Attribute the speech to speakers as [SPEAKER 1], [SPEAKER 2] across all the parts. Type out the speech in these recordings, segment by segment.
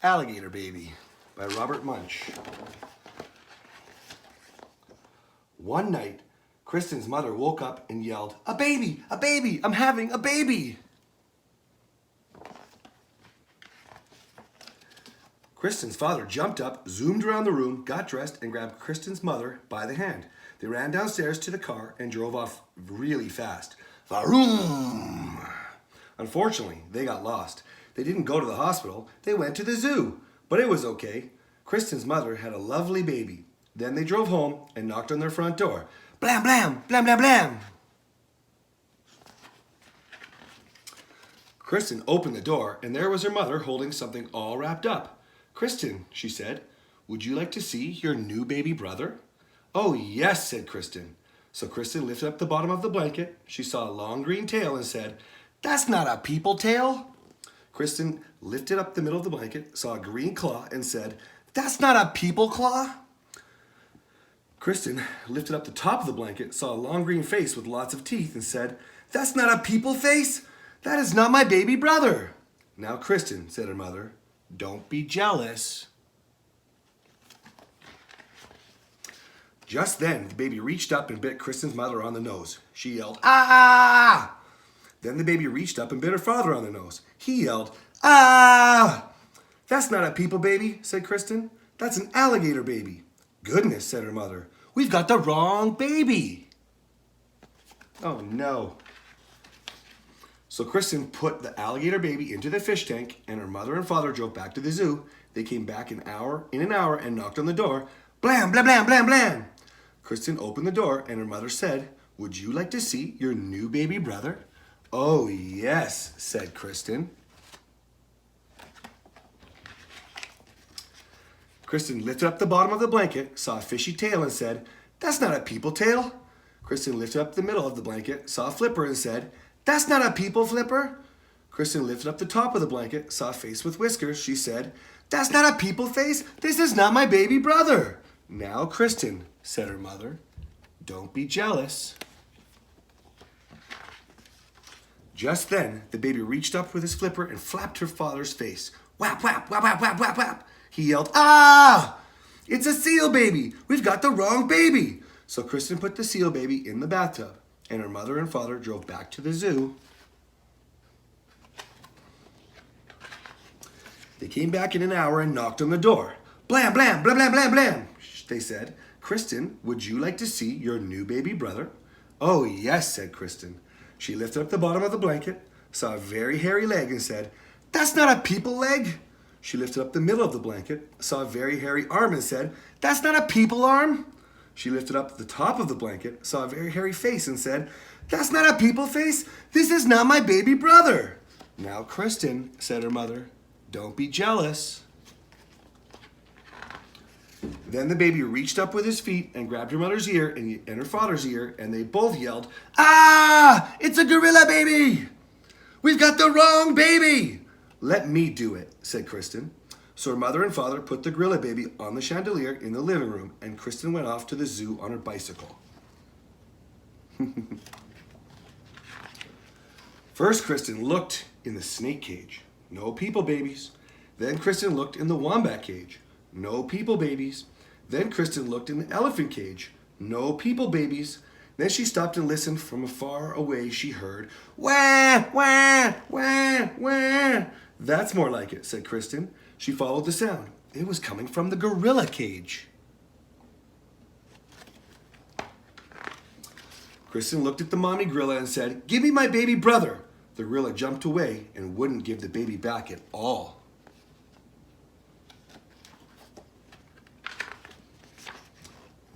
[SPEAKER 1] Alligator Baby by Robert Munch. One night, Kristen's mother woke up and yelled, "A baby! A baby! I'm having a baby!" Kristen's father jumped up, zoomed around the room, got dressed, and grabbed Kristen's mother by the hand. They ran downstairs to the car and drove off really fast. Vroom! Unfortunately, they got lost. They didn't go to the hospital. They went to the zoo. But it was okay. Kristen's mother had a lovely baby. Then they drove home and knocked on their front door. Blam, blam, blam, blam, blam. Kristen opened the door, and there was her mother holding something all wrapped up. "Kristen," she said, "would you like to see your new baby brother?" "Oh, yes," said Kristen. So Kristen lifted up the bottom of the blanket. She saw a long green tail and said, "That's not a people tail." Kristen lifted up the middle of the blanket, saw a green claw, and said, "That's not a people claw." Kristen lifted up the top of the blanket, saw a long green face with lots of teeth, and said, "That's not a people face. That is not my baby brother." "Now, Kristen," said her mother, "don't be jealous." Just then, the baby reached up and bit Kristen's mother on the nose. She yelled, "Ah!" Then the baby reached up and bit her father on the nose. He yelled, "Ah!" "That's not a people baby," said Kristen. "That's an alligator baby." "Goodness," said her mother, "we've got the wrong baby." Oh no. So Kristen put the alligator baby into the fish tank, and her mother and father drove back to the zoo. They came back in an hour and knocked on the door. Blam, blam, blam, blam, blam. Kristen opened the door, and her mother said, "Would you like to see your new baby brother?" "Oh, yes," said Kristen. Kristen lifted up the bottom of the blanket, saw a fishy tail, and said, "That's not a people tail." Kristen lifted up the middle of the blanket, saw a flipper, and said, "That's not a people flipper." Kristen lifted up the top of the blanket, saw a face with whiskers. She said, "That's not a people face. This is not my baby brother." "Now, Kristen," said her mother, "don't be jealous." Just then, the baby reached up with his flipper and flapped her father's face. Whap, whap, whap, whap, whap, whap, whap. He yelled, "Ah! It's a seal baby! We've got the wrong baby!" So Kristen put the seal baby in the bathtub, and her mother and father drove back to the zoo. They came back in an hour and knocked on the door. "Blam, blam, blam, blam, blam, blam," they said. "Kristen, would you like to see your new baby brother?" "Oh, yes," said Kristen. She lifted up the bottom of the blanket, saw a very hairy leg, and said, "That's not a people leg." She lifted up the middle of the blanket, saw a very hairy arm, and said, "That's not a people arm." She lifted up the top of the blanket, saw a very hairy face, and said, "That's not a people face. This is not my baby brother." "Now, Kristen," said her mother, "don't be jealous." Then the baby reached up with his feet and grabbed her mother's ear and her father's ear, and they both yelled, "Ah! It's a gorilla baby! We've got the wrong baby!" "Let me do it," said Kristen. So her mother and father put the gorilla baby on the chandelier in the living room, and Kristen went off to the zoo on her bicycle. First, Kristen looked in the snake cage. No people babies. Then Kristen looked in the wombat cage. No people babies. Then Kristen looked in the elephant cage. No people babies. Then she stopped and listened. From far away she heard, "Wah, wah, wah, wah." "That's more like it," said Kristen. She followed the sound. It was coming from the gorilla cage. Kristen looked at the mommy gorilla and said, "Give me my baby brother." The gorilla jumped away and wouldn't give the baby back at all.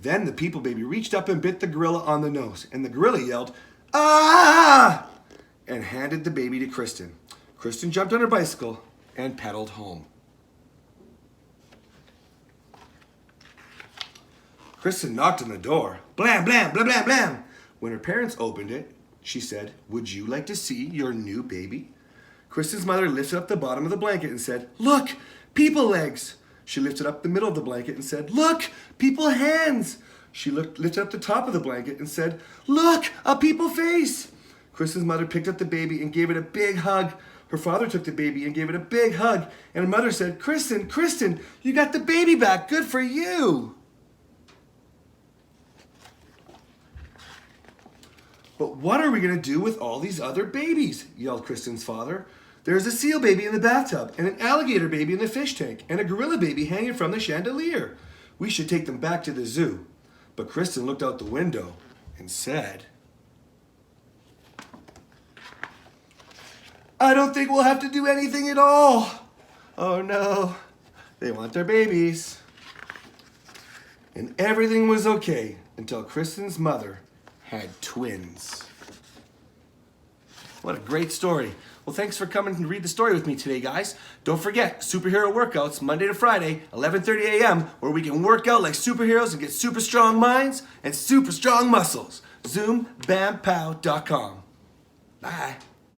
[SPEAKER 1] Then the people baby reached up and bit the gorilla on the nose, and the gorilla yelled, "Ah!" and handed the baby to Kristen. Kristen jumped on her bicycle and pedaled home. Kristen knocked on the door. Blam, blam, blam, blam, blam. When her parents opened it, she said, "Would you like to see your new baby?" Kristen's mother lifted up the bottom of the blanket and said, "Look, people legs." She lifted up the middle of the blanket and said, "Look, people hands." She lifted up the top of the blanket and said, "Look, a people face." Kristen's mother picked up the baby and gave it a big hug. Her father took the baby and gave it a big hug, and her mother said, "Kristen, Kristen, you got the baby back. Good for you." "But what are we going to do with all these other babies?" yelled Kristen's father. "There's a seal baby in the bathtub, and an alligator baby in the fish tank, and a gorilla baby hanging from the chandelier. We should take them back to the zoo." But Kristen looked out the window and said, "I don't think we'll have to do anything at all." Oh no, they want their babies. And everything was okay until Kristen's mother had twins. What a great story. Well, thanks for coming to read the story with me today, guys. Don't forget, superhero workouts, Monday to Friday, 11:30 a.m., where we can work out like superheroes and get super strong minds and super strong muscles. ZoomBamPow.com. Bye.